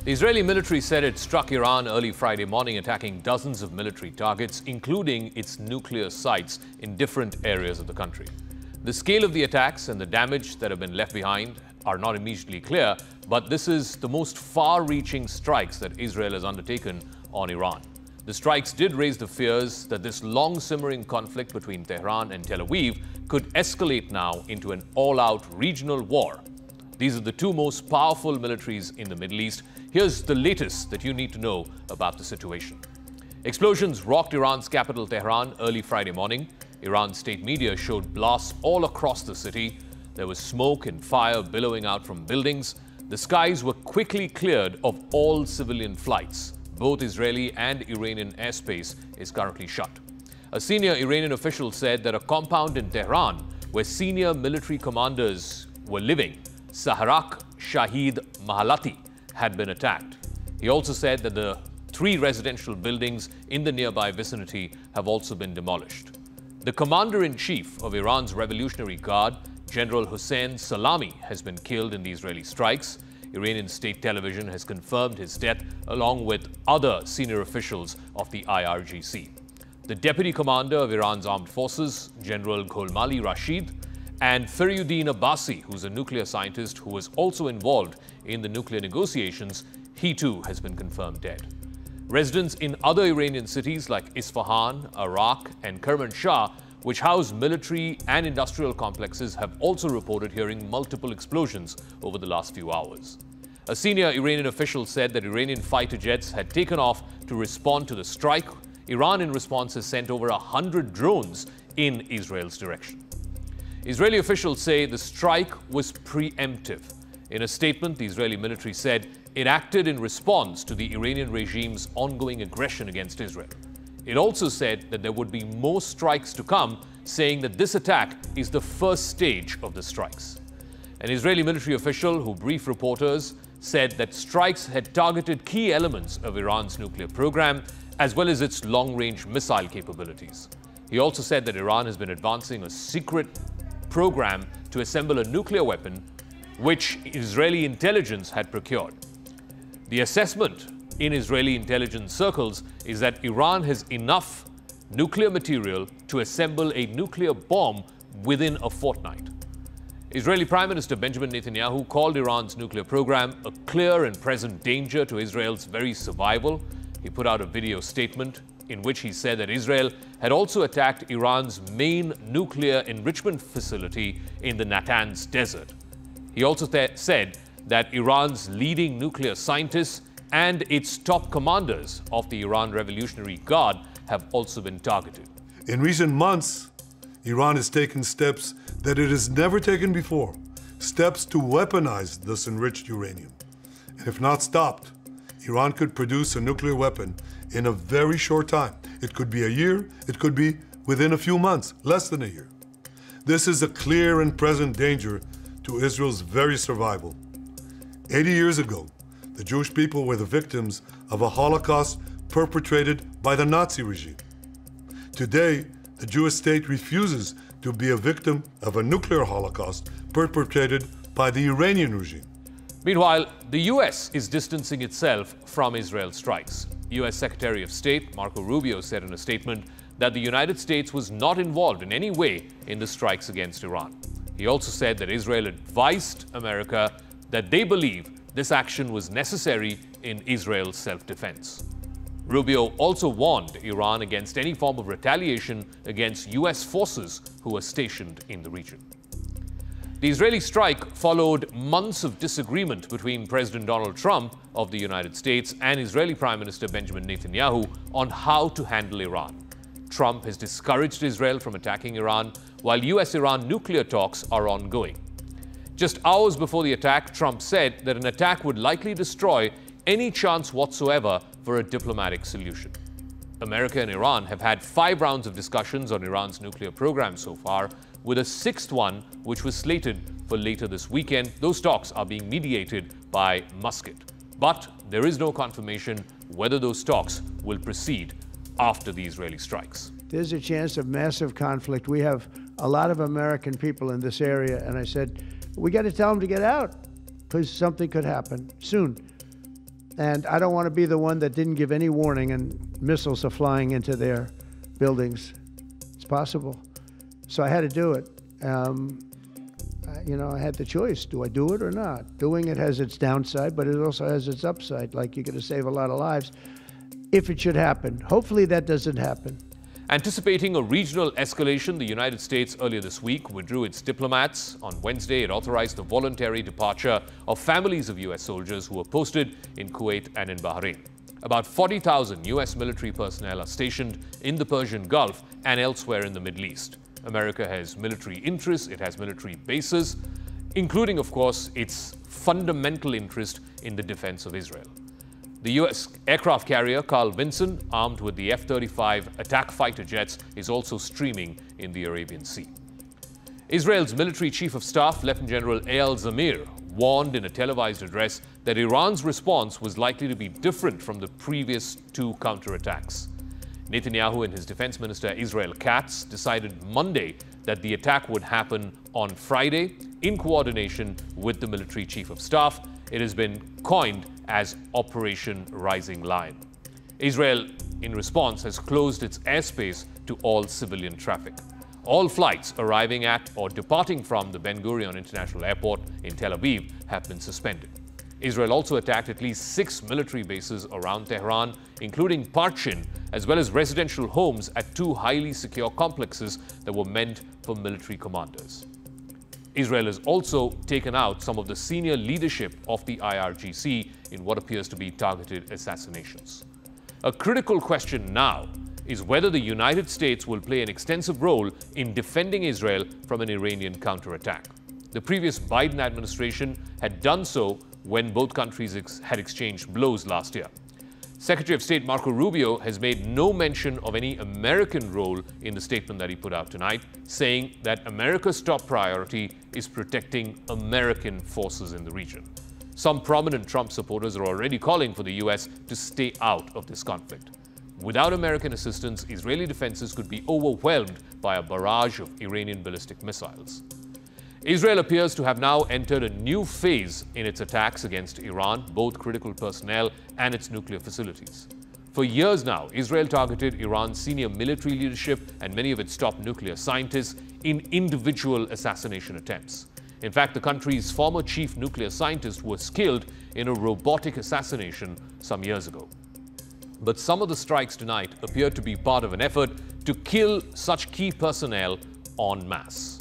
The Israeli military said it struck Iran early Friday morning, attacking dozens of military targets, including its nuclear sites in different areas of the country. The scale of the attacks and the damage that have been left behind are not immediately clear, but this is the most far-reaching strikes that Israel has undertaken on Iran. The strikes did raise the fears that this long-simmering conflict between Tehran and Tel Aviv could escalate now into an all-out regional war. These are the two most powerful militaries in the Middle East. Here's the latest that you need to know about the situation. Explosions rocked Iran's capital, Tehran, early Friday morning. Iran's state media showed blasts all across the city. There was smoke and fire billowing out from buildings. The skies were quickly cleared of all civilian flights. Both Israeli and Iranian airspace is currently shut. A senior Iranian official said that a compound in Tehran, where senior military commanders were living, Saharak Shahid Mahalati, had been attacked. He also said that the 3 residential buildings in the nearby vicinity have also been demolished. The commander-in-chief of Iran's Revolutionary Guard, General Hossein Salami, has been killed in the Israeli strikes. Iranian state television has confirmed his death along with other senior officials of the IRGC. The deputy commander of Iran's armed forces, General Gholmali Rashid, and Fariuddin Abbasi, who's a nuclear scientist who was also involved in the nuclear negotiations, he too has been confirmed dead. Residents in other Iranian cities like Isfahan, Arak, and Kermanshah, which house military and industrial complexes, have also reported hearing multiple explosions over the last few hours. A senior Iranian official said that Iranian fighter jets had taken off to respond to the strike. Iran, in response, has sent over 100 drones in Israel's direction. Israeli officials say the strike was preemptive. In a statement, the Israeli military said it acted in response to the Iranian regime's ongoing aggression against Israel. It also said that there would be more strikes to come, saying that this attack is the first stage of the strikes. An Israeli military official who briefed reporters said that strikes had targeted key elements of Iran's nuclear program, as well as its long-range missile capabilities. He also said that Iran has been advancing a secret program to assemble a nuclear weapon, which Israeli intelligence had procured. The assessment in Israeli intelligence circles is that Iran has enough nuclear material to assemble a nuclear bomb within a fortnight. Israeli Prime Minister Benjamin Netanyahu called Iran's nuclear program a clear and present danger to Israel's very survival. He put out a video statement in which he said that Israel had also attacked Iran's main nuclear enrichment facility in the Natanz desert. He also said that Iran's leading nuclear scientists and its top commanders of the Iran Revolutionary Guard have also been targeted. In recent months, Iran has taken steps that it has never taken before, steps to weaponize this enriched uranium. And if not stopped, Iran could produce a nuclear weapon in a very short time. It could be a year, it could be within a few months, less than a year. This is a clear and present danger to Israel's very survival. 80 years ago, the Jewish people were the victims of a Holocaust perpetrated by the Nazi regime. Today, the Jewish state refuses to be a victim of a nuclear Holocaust perpetrated by the Iranian regime. Meanwhile, the U.S. is distancing itself from Israel's strikes. U.S. Secretary of State Marco Rubio said in a statement that the United States was not involved in any way in the strikes against Iran. He also said that Israel advised America that they believe this action was necessary in Israel's self-defense. Rubio also warned Iran against any form of retaliation against U.S. forces who are stationed in the region. The Israeli strike followed months of disagreement between President Donald Trump of the United States and Israeli Prime Minister Benjamin Netanyahu on how to handle Iran. Trump has discouraged Israel from attacking Iran, while U.S.-Iran nuclear talks are ongoing. Just hours before the attack, Trump said that an attack would likely destroy any chance whatsoever for a diplomatic solution. America and Iran have had 5 rounds of discussions on Iran's nuclear program so far, with a 6th one which was slated for later this weekend. Those talks are being mediated by Muscat. But there is no confirmation whether those talks will proceed after the Israeli strikes. There's a chance of massive conflict. We have a lot of American people in this area, and I said, we got to tell them to get out because something could happen soon. And I don't want to be the one that didn't give any warning and missiles are flying into their buildings. It's possible. So I had to do it. I had the choice. Do I do it or not? Doing it has its downside, but it also has its upside. Like, you're going to save a lot of lives if it should happen. Hopefully that doesn't happen. Anticipating a regional escalation, the United States earlier this week withdrew its diplomats. On Wednesday, it authorized the voluntary departure of families of U.S. soldiers who were posted in Kuwait and in Bahrain. About 40,000 U.S. military personnel are stationed in the Persian Gulf and elsewhere in the Middle East. America has military interests, it has military bases, including, of course, its fundamental interest in the defense of Israel. The U.S. aircraft carrier Carl Vinson, armed with the F-35 attack fighter jets, is also streaming in the Arabian Sea. Israel's military chief of staff, Lieutenant General Eyal Zamir, warned in a televised address that Iran's response was likely to be different from the previous two counterattacks. Netanyahu and his defense minister Israel Katz decided Monday that the attack would happen on Friday in coordination with the military chief of staff. It has been coined as Operation Rising Lion. Israel, in response, has closed its airspace to all civilian traffic. All flights arriving at or departing from the Ben Gurion International Airport in Tel Aviv have been suspended. Israel also attacked at least 6 military bases around Tehran, including Parchin, as well as residential homes at 2 highly secure complexes that were meant for military commanders. Israel has also taken out some of the senior leadership of the IRGC in what appears to be targeted assassinations. A critical question now is whether the United States will play an extensive role in defending Israel from an Iranian counterattack. The previous Biden administration had done so when both countries had exchanged blows last year. Secretary of State Marco Rubio has made no mention of any American role in the statement that he put out tonight, saying that America's top priority is protecting American forces in the region. Some prominent Trump supporters are already calling for the U.S. to stay out of this conflict. Without American assistance, Israeli defenses could be overwhelmed by a barrage of Iranian ballistic missiles. Israel appears to have now entered a new phase in its attacks against Iran, both critical personnel and its nuclear facilities. For years now, Israel targeted Iran's senior military leadership and many of its top nuclear scientists in individual assassination attempts. In fact, the country's former chief nuclear scientist was killed in a robotic assassination some years ago. But some of the strikes tonight appear to be part of an effort to kill such key personnel en masse.